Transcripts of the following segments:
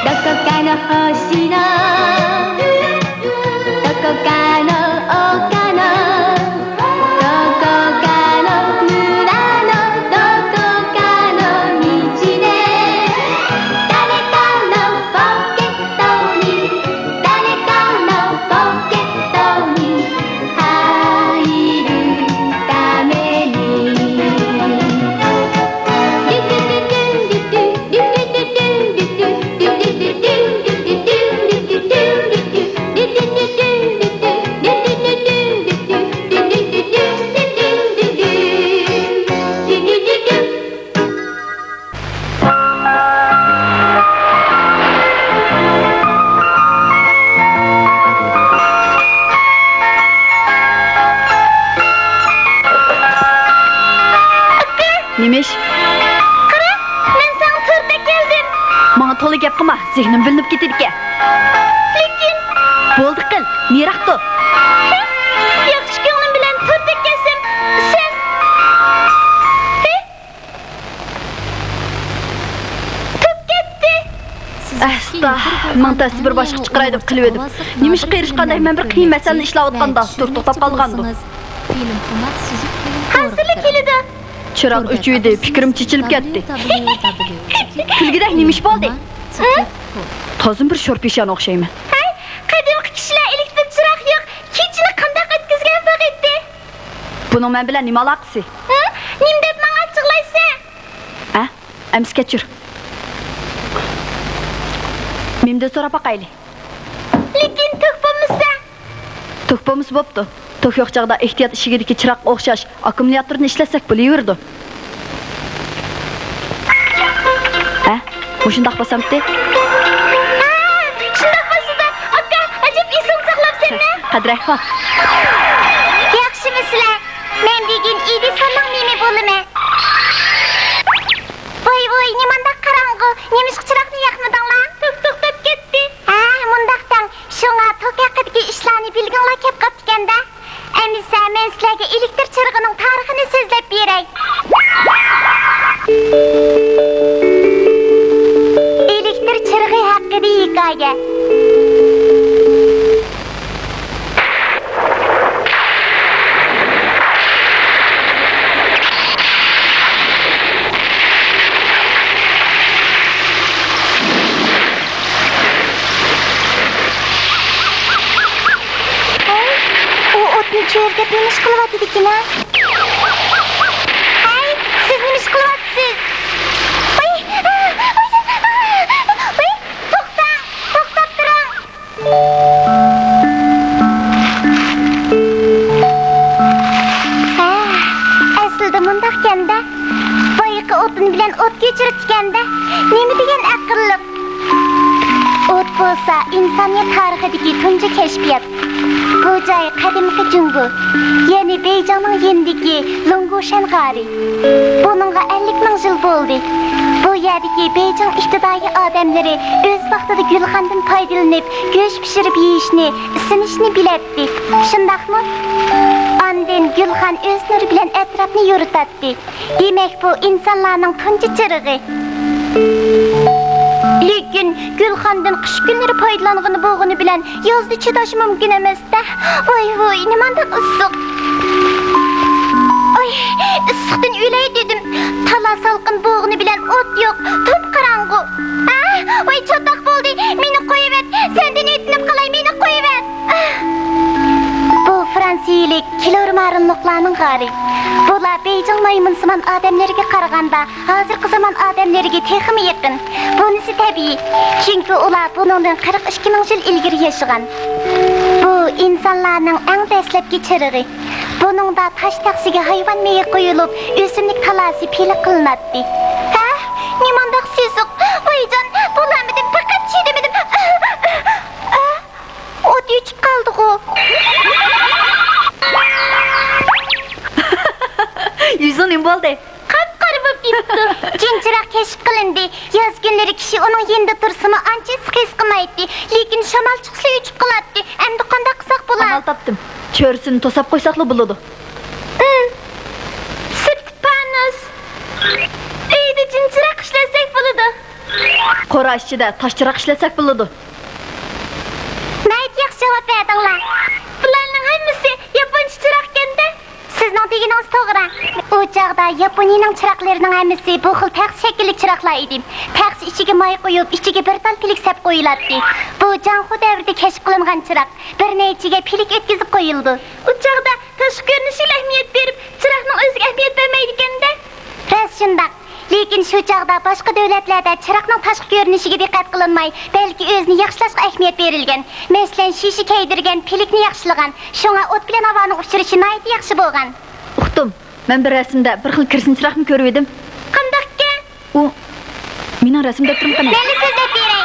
どこかの星のどこかの丘のどこかの村のどこかの道で誰かのポケットに誰かのポケットに入るためにNimiş? Qara, men sana to'rtta keldim. Bana to'la gap qilma, zehnim bilinib ketadi ekan. Lekin Bo'ldi qil, nariroqda. yaxshi ko'nglim bilan to'rtta kelsam, sen top ketdi. Asta, mantasi bir boshqa chiqaray deb qilib edim. Nimish qiyirishqanday men bir qiyin masalani ishlayotganda to'xtab qolgandim. Film qimmat suzuk film. Hozirlik keladi. Chiroq o'chiydi, fikrim chechilib ketdi. Kulgidak nimish bo'ldi? Tozim bir sho'rpeshon o'xshayman. Hay, qadimgi kishilar elektr chiroq yo'q, kechini qanday o'tkazgan faqatdi. Buning men bilan nima aloqasi? Nim deb menga ochig'laysan? Ha? Amsga chur. Menda so'rab boqayli. Lekin to'q bo'lmasa, To'qpamiz bo'pti. To'q yo'q chaqda ehtiyot ishigidagi chiroq o'xshash akkumulyatorni ishlasak bo'laverdi. Ha? Mushundaq bo'lsamdi? shundoq bo'lsa-da, aka, ajab esim saqlabsan-a? Qadrahva. Yaxshimisizlar? Men degan Edisonning meni bo'laman. Voy, nimanda qarang'u, nemish chiroqni yoqmadinglar? To'xtab ketdi. Ha, mundaqdan shunga to'q haqidagi ishlarni bilginglar kelib qoptikanda. Emisa men sizlarga elektr chirog'ining tarixini so'zlab beray. Elektr chirog'i haqida hikoya. Çöğürge bir iş kılıvatı dikine. Hey, siz ne iş kılıvatsız? Oy, toktap durun. Aslında mundaqken de, bayıqı otun bilen ot geçirirken de, nemi degen akıllık. Ot bolsa insaniyet tarixidagi tunji kashfiyot. Bu joy qadimgi Jungu, ya'ni Beyjonning yendigi Lungushan g'ori. Buningga 50 ming yil bo'ldi. Bu yerdagi Beyjon iqtidorli odamlari o'z vaqtida gulxandan foydalanib, go'sht pishirib yeyishni, isinishni bilardi. Shundaqmi? Ondan gulxan o'z nuri bilan atrofni yoritadi. Demak, bu insonlarning tunji chirig'i. Lekin gulxandan qish kunlari foydalangani bo'lgani bilan yozda chidash mumkin emas-da. Voy, nimanda issiq. Oy, issiqdan o'lay dedim. Tala salqin bo'lgani bilan o't yo'q, top qarang'u. Voy, cho'toq bo'ldi. Meni qo'yib et. Sendan aytinib qalay, meni qo'yib et. Bu fransiyalik kilormarinliqlarning g'ari. Bular Beyjon maymunsimon odamlarga qaraganda hozirgi zamon odamlariga texmi yaqin. Bunisi tabiiy, chunki ular buningdan 42 ming yil ilgari yashagan. Bu insonlarning eng dastlabki chirig'i. Buningda tosh taxsiga hayvon meyi qo'yilib, o'simlik talasi pili qilinadi. Ha, nimandaq sesiq. Voyjon, bo'lamidim, faqat chidamadim. O't yechib qoldi-ku. Yuzing nim bo'ldi? Qap-qora bo'lib ketdi. Jinchiroq kashf qilindi. Yoz kunlari kishi uning yenda tursimi ancha his qilmaydi. Lekin shamol chiqsa uchib qoladi. Endi qanday qilsak bo'ladi? Amal topdim. Cho'risini to'sab qo'ysaqli bo'ladi. Süt panos. Uyda jinchiroq ishlasak bo'ladi. Qora ichida toshchiroq ishlasak bo'ladi. Mayt yaxshi javob berdinglar. Bularning hammasi yaponcha chiroqkanda. Sizning deganingiz to'g'ri. U chaqda Yaponiyaning chiroqlarining hammasi bu xil tax shaklli chiroqlar edi. Tax ichiga moy qo'yib, ichiga bir tal pilik sap qo'yiladi. Bu Janxu davrida kashf qilingan chiroq. Bir nechiga pilik o'tkazib qo'yildi. U chaqda tashqi ko'rinishiga ahamiyat berib, chiroqning o'ziga ahamiyat bermaydi ekanda. Ras shundoq. Lekin shu chaqda boshqa davlatlarda chiroqning tashqi ko'rinishiga diqqat qilinmay, balki o'zini yaxshilashga ahamiyat berilgan. Masalan, shisha kaydirgan, pilikni yaxshilagan, shunga o't bilan havoning uchrashi nihoyat yaxshi bo'lgan. Uqdim. Men bir rasmda bir xil kirsin chiroqni ko'rib edim. Qandaqka? U mening rasmda turib qana. Meni so'zlab beray.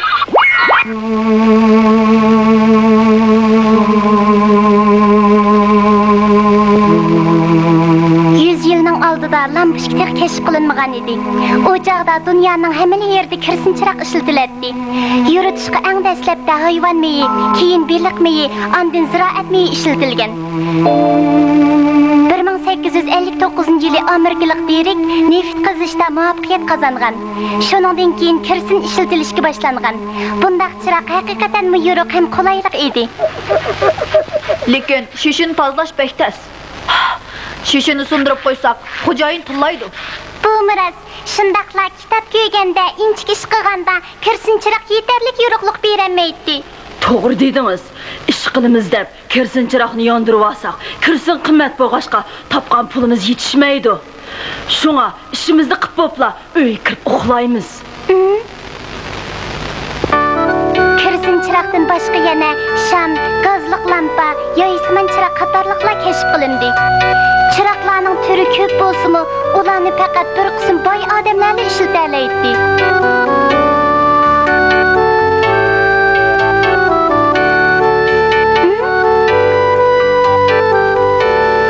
100 yilning oldida lampochka kashf qilinmagan edi. U chaqda dunyoning hamma yerida kirsin chiroq ishlatiladi. Yuritishga eng dastlabda hayvon meyi, keyin baliq meyi, ondan ziroat meyi ishlatilgan. 1859-yili Amerikalik Derek neft qazishda muvaffaqiyat qozongan. Shuningdan keyin kirsin ishlatilishga boshlangan. Bundaq chiroq haqiqatan yo'riq ham qulaylik edi. Lekin shishini tozalash bektas. Shishini sundirib qo'ysak, xo'jayin tillaydi. Bu miras shundaqla kitob ko'yganda, inchik ish qilganda kirsin chiroq yetarlik yo'riqlik berolmaydi. To'g'ri dedingiz. Ish qilamiz deb kirsin chiroqni yondirib olsak, kirsin qimmat bo'lg'achqa topgan pulimiz yetishmaydi. Shunga ishimizni qilib bo'pla, uyga kirib uxlaymiz. Kirsin chiroqdan boshqa yana sham, gazliq lampa, yoyisman chiroq qatorliqlar kashf qilindi. Chiroqlarning turi ko'p bo'lsa-mu, ularni faqat bir qism boy odamlar ishlatalaydi.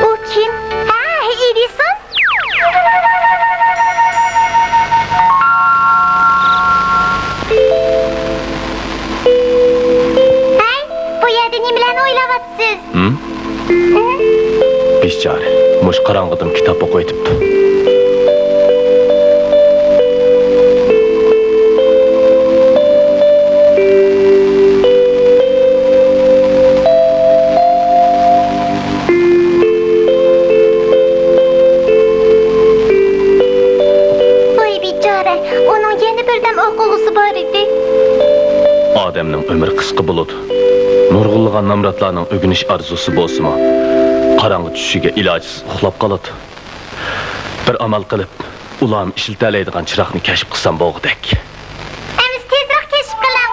U kim? Ha, Edison? Hey, bu yerda nimalarni o'ylayapsiz? Bechora, mush qarong'idim kitob o'qib o'tibdi. Voy bechora, uning yana birdan o'quvchisi bor edi. Odamning umri qisqa bo'ladi. Nurg'ulg'an namratlarning o'g'inish arzusi bo'lsa-mu, qarong'i tushishiga ilojsiz uxlab qoladi. Bir amal qilib, ularni ishlatalaydigan chiroqni kashf qilsam bo'lg'idek. Amiz tezroq kashf qiling.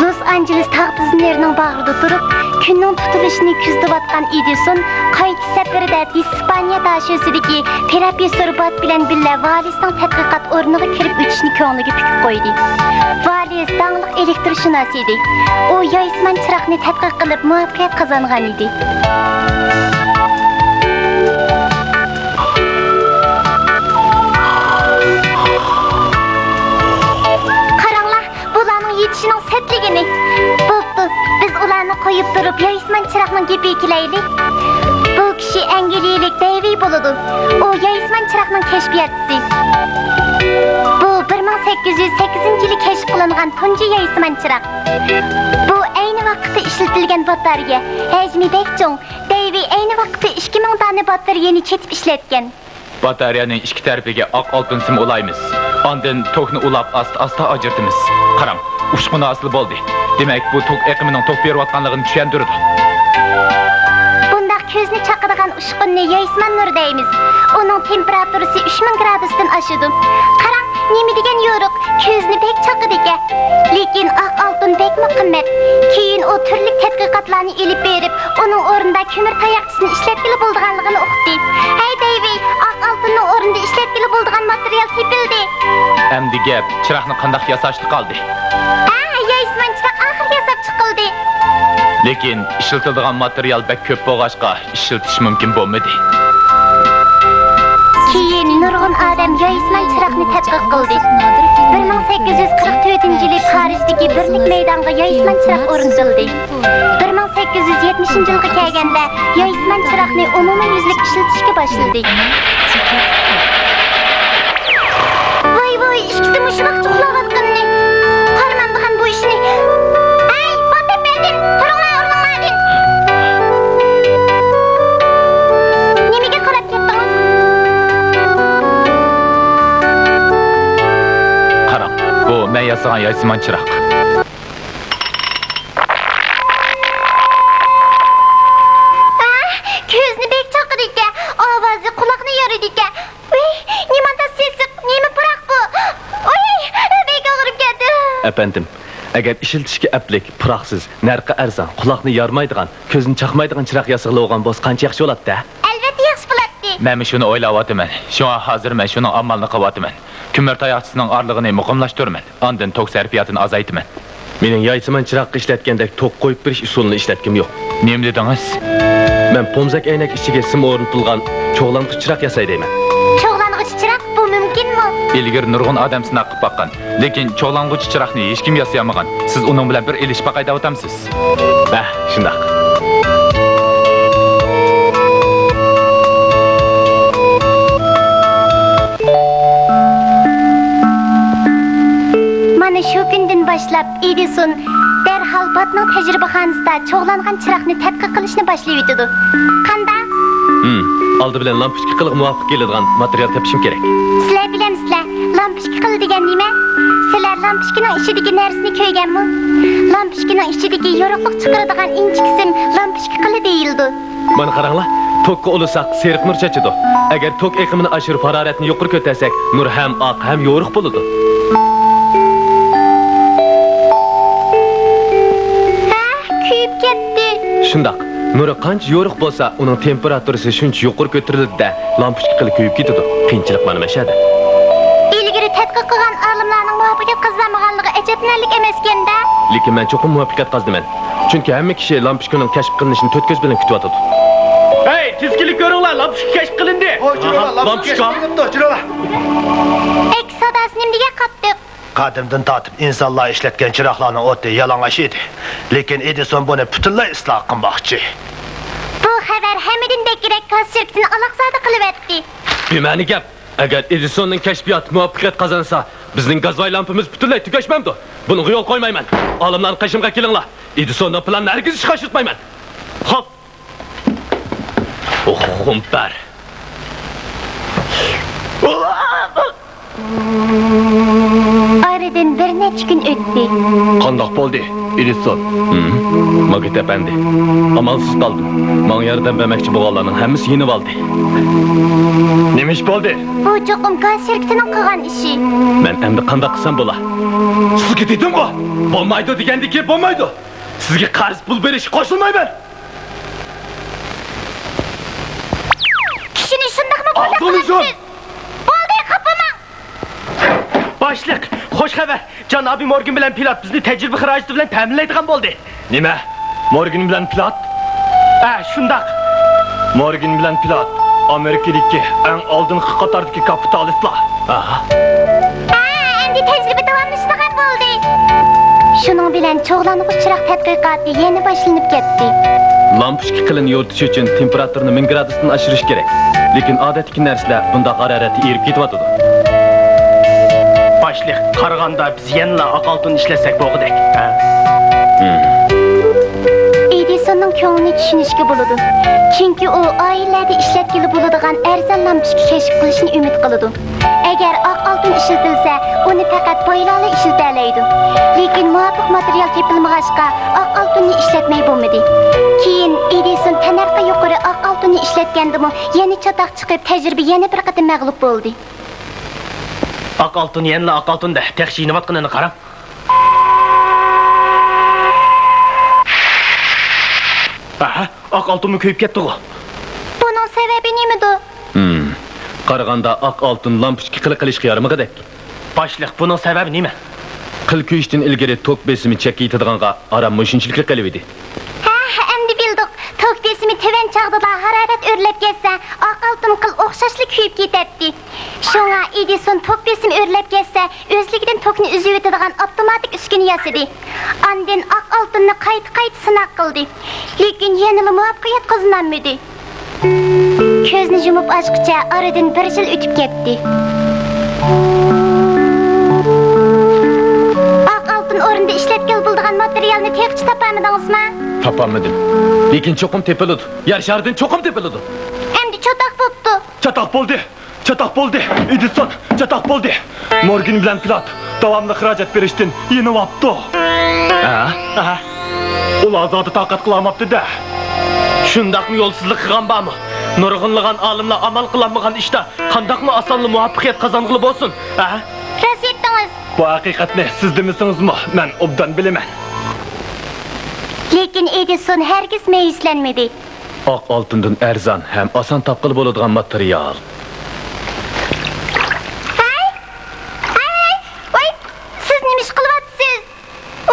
Los Angeles tog' tizimlarining bag'rida turib, kunning tutilishini kuzatayotgan Edison qayta safarida Ispaniya dashosidagi professor Bot bilan birga Valisning tadqiqot o'rniga kirib o'tishni ko'ngliga pukib qo'ydi. Valis dangliq elektroshunos edi. U yoyisman chiroqni tadqiq qilib muvaffaqiyat qozongan edi. Qaranglar, bularning yetishining setligini. Bo'pti, biz ularni qo'yib turib yoyisman chiroqning gapiga kelaylik. Bu kishi Angliyalik Davey bo'ladi. U yoyisman chiroqning kashfiyotchisi. Bu 1808-yili kashf qilingan tunji yoyisman chiroq. Bu ayni vaqtda ishlatilgan batareya. Hajmi bekchong. Davey ayni vaqtda 2000 dona batareyani chetib ishlatgan. Batareyaning ikki tarafiga oq oltin sim ulaymiz. Ondan tokni ulab asta ajirtimiz. Qarang, ushquni asli bo'ldi. Demak, bu tok eqimining tok berayotganligini tushuntirdi. Bundaq ko'zni chaqadigan ushqunni yoyisman nur deymiz. Uning temperaturasi 3000 gradusdan oshadi. Qarang, nima degan yo'riq, ko'zni bek chaqadi ekan. Lekin oq oltin bekmi qimmat. Keyin u turli tadqiqotlarni elib berib, uning o'rnida ko'mir tayoqchisini ishlatgili bo'lganligini uqdi. Hey Davey, oq oltinning o'rnida ishlatgili bo'lgan material topildi. Endi gap chiroqni qanday yasashni qoldi. Ha, yoyisman chiroq oxir yasab chiqildi. Lekin ishlatiladigan material bek ko'p bo'lg'achqa ishlatish mumkin bo'lmadi. Keyin nurg'un odam yoyisman chiroqni tadqiq qildi. 1844-yili Parijdagi Birlik maydoniga yoyisman chiroq o'rnatildi. 1870-yilga kelganda yoyisman chiroqni umumiy yuzlik ishlatishga boshladi. men yasagan yaysimon chiroq. Ko'zni bek chaqir ekan, ovozi quloqni yorar ekan. Voy, nimada sesiq, nima puraq bu? Voy, bek og'rib ketdi. Efendim, agar ishiltishga aplik, puraqsiz, narxi arzon, quloqni yormaydigan, ko'zni chaqmaydigan chiroq yasig'ilgan bo'lsa qancha yaxshi bo'ladi-da? Albatta yaxshi bo'ladi. Men shuni o'ylayapman. Shunga hozir men shuning amalini qilyapman. Ko'mir tayoqchisining orlig'ini muqimlashtirman. Ondan tok sarfiyatini azaytaman. Mening yaysimon chiroqqa ishlatgandek tok qo'yib berish usulini ishlatkim yo'q. Nima dedingiz? Men pomzak aynak ichiga sim o'rnatilgan cho'g'lang'ich chiroq yasay deyman. Cho'g'lang'ich chiroq bu mumkinmi? İlgir nurg'un odam sinab qilib baqqan, lekin cho'g'lang'ich chiroqni hech kim yasayamagan. Siz uning bilan bir ilishib qayda o'tamsiz. Shundoq. Mana shu kundan boshlab Edison darhol Batning tajribaxonasida cho'g'langan chiroqni tadqiq qilishni boshlaydi. Qanda? Oldi bilan lampochka qilib muvofiq keladigan material topishim kerak. Sizlar bilamsizlar, lampochka qil degan nima? Sizlar lampochkaning ichidagi narsani ko'rganmi? Lampochkaning ichidagi yorug'lik chiqaradigan inchik sim lampochka qili deyildi. Mana qaranglar, tokka ulusak seriq nur chachidi. Agar tok eqimini oshirib haroratni yuqori ko'tarsak, nur ham oq ham yorug' bo'ladi. Kuyib ketdi. Shundoq. Nuri qancha yorug' bo'lsa, uning temperaturasi shuncha yuqori ko'tariladi-da, lampochka qilib kuyib ketadi. Qiyinchilik mana mashada. Ilgari tadqiq qilgan olimlarning muvaffaqiyat qozonmaganligi ajablanarli emas ekanda. Lekin men cho'qim muvaffaqiyat qozonman. Chunki hamma kishi lampochkaning kashf qilinishini to'rt ko'z bilan kutyapti. Hey, tezkilik ko'ringlar, lampochka kashf qilindi. Lampochka. Ek sadasini nimaga qattiq? Qadimdan tortib insonlar ishlatgan chiroqlarning o'ti yalang'och edi. Lekin Edison buni butunlay isloh qilmoqchi. Bu xabar hammadan kerak konsertini aloqsada qilyapti. Bema'ni gap. Agar Edisonning kashfiyoti muvaffaqiyat qozonsa, bizning gazvoy lampamiz butunlay tugashmamdi. Buni yo'l qo'ymayman. Olimlarning qashimga kelinglar. Edisonning planini hargiz ishga oshirmayman. Hop. Xumpar. Aradan bir necha kun o'tdi. Qandoq bo'ldi, Edison? Magit efendi. Amalsiz qoldim. Menga yordam bermoqchi bo'lganlarning hammasi yenib oldi. Nima ish bo'ldi? Bu cho'qim konsertining qilgan ishi. Men endi qanday qilsam bo'la? Sizga dedim-ku, bo'lmaydi degandiki bo'lmaydi. Sizga qarz pul berish qo'shilmayman. Kishini shundaqmi Aldinizon. Bo'ldi, qapamang. Boshliq, xo'sh xabar. Janobi Morgan bilan pilot bizni tajriba xarajati bilan ta'minlaydigan bo'ldi. Nima? Morgan bilan pilot? Shundoq. Morgan bilan pilot Amerikadagi eng oldingi qatordagi kapitalistlar. Endi tajriba davomlashadigan bo'ldi. Shuning bilan cho'g'lang'ich chiroq tadqiqoti yana boshlanib ketdi. Lampochka qilini yoritish uchun temperaturani 1000 gradusdan oshirish kerak. Lekin odatdagi narsalar bunda haroratni erib ketyapti. Boshliq, qaraganda biz yana oq oltin ishlasak bo'g'idek. Edisonning ko'nglini tushunishga bo'ladi. Chunki u oilalarda ishlatgili bo'ladigan arzon lampochka kashf qilishni umid qiladi. Agar oq oltin ishlatilsa, uni faqat boylarlar ishlatalaydi. Lekin muvofiq material topilmag'achqa oq oltinni ishlatmay bo'lmadi. Keyin Edison tanarqa yuqori oq oltinni ishlatgandimi, yana chatoq chiqib, tajriba yana bir qatim mag'lub bo'ldi. Oq oltin yana oq oltinda texshi innovatqinini qarang. Oq oltinmi ko'yib ketdi-ku. Buning sababi nimada? Qaraganda oq oltin lampochka qilishga yaramag'idek. Boshliq, buning sababi nima? Qil kuyishdan ilgari tok besimi chekiydiganға aram mushinchilik qilib edi. Endi bildik. Tok besimi tuvan chog'da harorat o'rlab ketsa, oq oltin qil o'xshashli kuyib ketadi. Shunga Edison tok besimi o'rlab ketsa, o'zligidan tokni uzib o'tadigan avtomatik uskuna yasadi. Ondan oq oltinni qayta sinab qildi. Lekin yana muvaffaqiyat qozonolmadi. Ko'zni yumib ochqicha oradan bir yil o'tib ketdi. Oq oltin o'rnida ishlatgan bo'lgan materialni texchi topamidingizmi? Topamadim. Lekin cho'qim tepiladi. Yer sharidan cho'qim tepiladi. Endi chatoq bo'pti. Chatoq bo'ldi. Chatoq bo'ldi. Edison, chatoq bo'ldi. Morgan bilan pilot davamlı xarajat berishdan yeniyapti. Ha? Ular zoti taqat qılamaptı da. Şundaqmı yolsuzluk qilgan barmı? Nurg'unlagan olimlar amal qilamagan ishda qandaqmı asonli muvaffaqiyat qozong'ili bo'lsin? Ha? Rost aytdingiz. Bu haqiqatni siz demisingizmi? Men obdan bilaman. Lekin Edison hergiz meyislenmedi. Oq oltindan arzon ham oson topqili bo'ladigan material. Oy, siz nima ish qilyapsiz?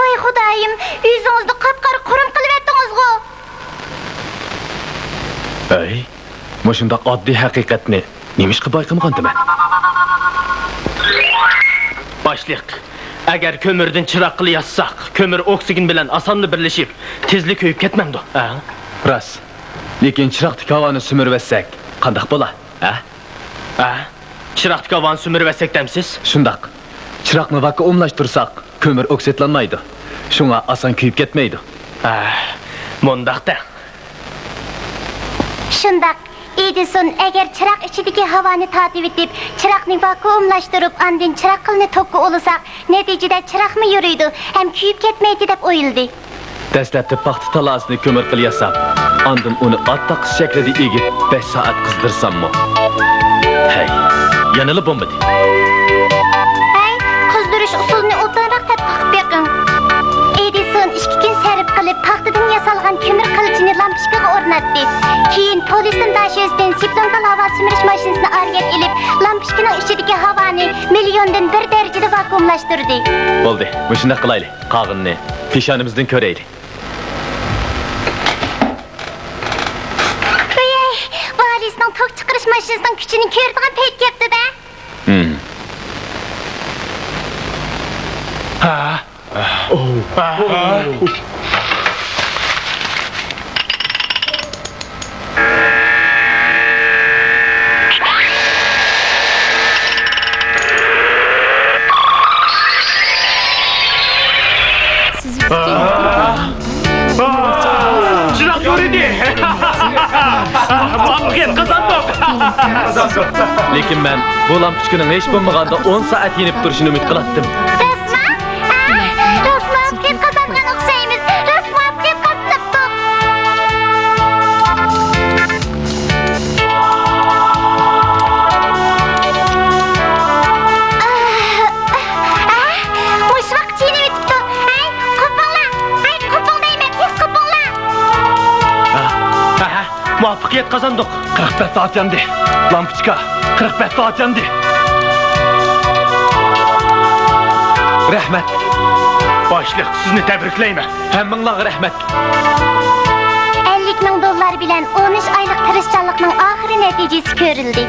Oy Xudoyim, yuzingizni qop-qora qurum qilib etdingiz-ku. Ey, mushundaq oddiy haqiqatni nima ish qilib bayqamagandiman? Başliq. Agar kömürden chiroq qilib yazsaq, kömür oksigen bilan asonli birlashib, tezlik ko'yib ketmamdi. Ha? Ras. Lekin chiroqdagi havoni sumirvasak, qandaq bo'la? Ha? Ha? Chiroqdagi havoni sumirvasak demsiz? Shundaq. Chiroqni vakuumlashtirsak, ko'mir oksidlanmaydi. Shunga oson kuyib ketmaydi. Ha, mundaqda. Shundaq, Edison agar chiroq ichidagi havoni tatib etib, chiroqni vakuumlashtirib, andin chiroqni tokka olasak, natijada chiroqmi yuriydi, ham kuyib ketmaydi deb o'yladi. Dastlabki paxta talasini ko'mir qilib yasab, ondan uni ottaq shaklida egib 5 soat qizdirsammi? Hey, yanılı bo'lmadi. Ay, qizdirish usulini o'tanoq tatbiq beqing. Edison 2 kun sarf qilib, paxtadan yasalgan ko'mir qilichini lampochkaga o'rnatdi. Keyin polisdan dashyo'sdan siklongal havo simirish mashinasini argat ilib, lampochkaning ichidagi havoni milliondan 1 darajada vakuumlashtirdi. Bo'ldi, shunday qilaylik. Qog'inni peshonimizdan ko'raylik. Valisning tok chiqarish mashinasining kuchini ko'radigan payt keldi-da. Chiroq yo'ridi. Muvaffaqiyat qozondik. Lekin men bu lampochkaning hech bo'lmaganda 10 soat yenib turishini umid qilatdim. Muvaffaqiyat qozongan o'xshaymiz. Muvaffaqiyat qozondik. Mush vaqt yenib etibdi. Ay, qo'pinglar. Ay, qo'ping deyman, tez qo'pinglar. Muvaffaqiyat qozondik. 45 soat yandı. Lampochka 45 soat yandı. Rahmat. Başliq, sizni tabriklayman. Hammanglarga rahmat. 50 $50,000 bilan 13 oylik tirishchanlikning oxiri natijasi ko'rildi.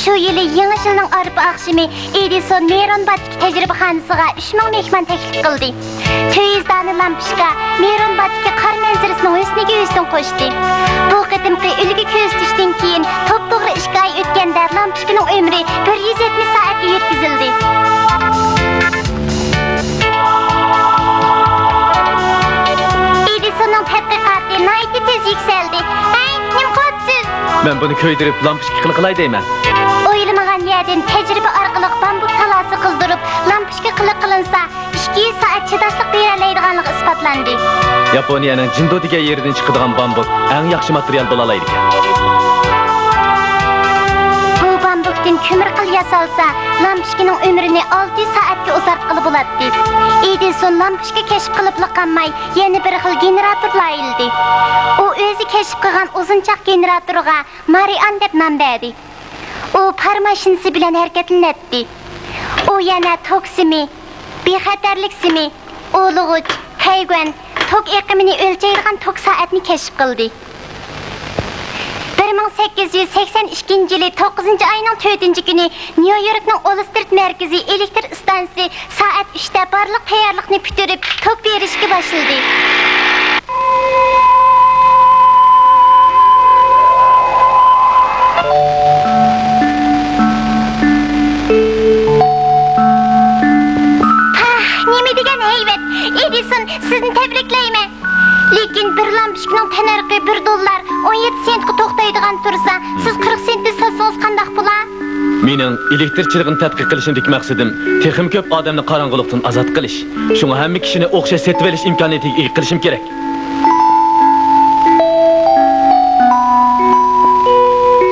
Shu yili yangi yilning arpa oqshimi Edison Meronbotdagi tajribaxonasiga 3000 mehmon taklif qildi. 200 dona lampochka Meronbotdagi qor manzarasining husniga husn qo'shdi. Bu qadimgi ulgi ko'rsatishdan keyin to'g'ri 2 oy o'tganda lampochkaning umri 170 soatga yetkazildi. Edisonning tadqiqoti nihoyatda tez yuksaldi. Ay, nim qo'tsiz. Men buni ko'ydirib lampochka qilqilay deyman. O'ylamagan yerdan tajriba orqali bambuk talasi qildirib, lampochka qilinsa, 2 soat chidashlik berolmaydiganligi isbotlandi. Yaponiyaning Jindo degan yeridan chiqadigan bambuk eng yaxshi material bo'la oladi ekan. Bu bambukdan ko'mir qil yasalsa, lampochkaning umrini 6 soatga uzartqili bo'ladi. Edison lampochka kashf qilib qolmay, yana bir xil generator layildi. U o'zi kashf qilgan uzunchoq generatorga Marian deb nom berdi. U par mashinasi bilan harakatlanadi. U yana tok simi, bexatarlik simi, ulug'uch, haygon, tok eqimini o'lchaydigan tok soatni kashf qildi. 1882-yili 9-oyning 4-kuni New Yorkning Wall Street markaziy elektr stansiyasi soat 3da barliq tayyorlikni bitirib, tok berishga boshladi. Nima degan hayvat? Edison, sizni tabriklayman. Lekin bir lampochkaning tanarqi $1 17 sentga to'xtaydigan tursa, siz 40 sentni sotsangiz qanday bo'lar? Mening elektrchiligini tadqiq qilishimdagi maqsadim texim ko'p odamni qorong'ulikdan ozod qilish. Shunga hamma kishini o'xshash setib olish imkoniyatiga ega qilishim kerak.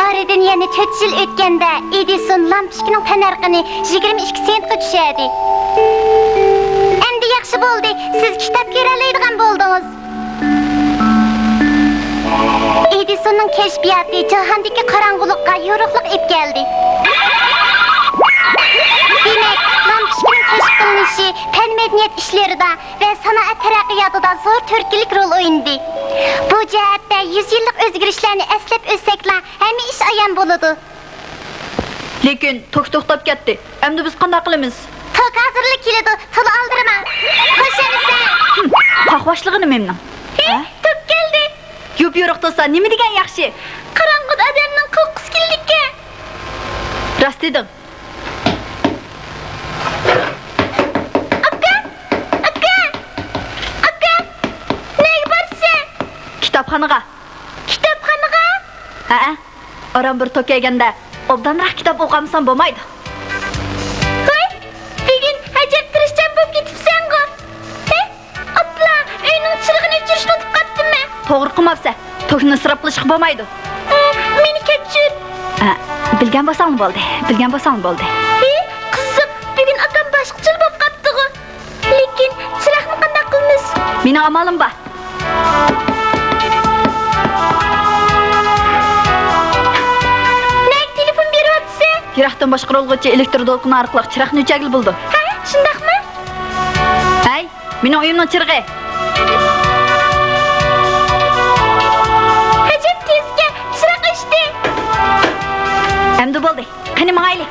Aradan yana 4 yil o'tganda Edison lampochkaning tanarqini 22 sentga tushadi. Endi yaxshi bo'ldi, siz kitob ko'ra oladigan bo'ldingiz. Edisonning kashfiyoti jahondagi qorong'ulikqa yorug'lik olib keldi. Demak, lampochkaning kashf qilinishi fan madaniyat ishlarida va sanoat taraqqiyotida zo'r turtkilik rol o'ynadi. Bu jihatda 100 yillik o'zgarishlarni eslab o'tsaklar, hamma ish ayon bo'ladi. Lekin tok to'xtab ketdi. Endi biz qanday qilamiz? Tok hozirlik keladi, pul oldirma. Qo'shamisa. Qahvashlig'ini memnon. Tok keldi. Yop yo'q to'sa, nima degan yaxshi? Qorong'u odamning qo'qqisi keldi. Rost dedim. Nega borsan? Kitobxonaga. Kitobxonaga? Ha? Oram bir to'kayganda obdanroq kitob o'qamsan bo'lmaydi. Qo'y, bugun ajab tirishchan bo'lib ketibsan-ku. Atla, uyning chirig'ini o'chirishni unutib qolibdimmi? To'g'ri qilmabsa, tokni isrof qilishga bo'lmaydi. Meni kechir. Bilgan bo'lsang bo'ldi. Bilgan bo'lsang bo'ldi. Qiziq, bugun akam boshqacha bo'lib qolibdi-ku. Lekin chiroqni qanday qilamiz? Mening amalim bor. Nega telefon beryapsan? Yiroqdan boshqarilg'uchi elektr to'lqini orqali chiroqni o'chagil bo'ldi. Ha, shundaqmi? Hay, mening uyimning chirog'i. Ajab tezga chiroq o'chdi. Endi bo'ldi. Qani mayli.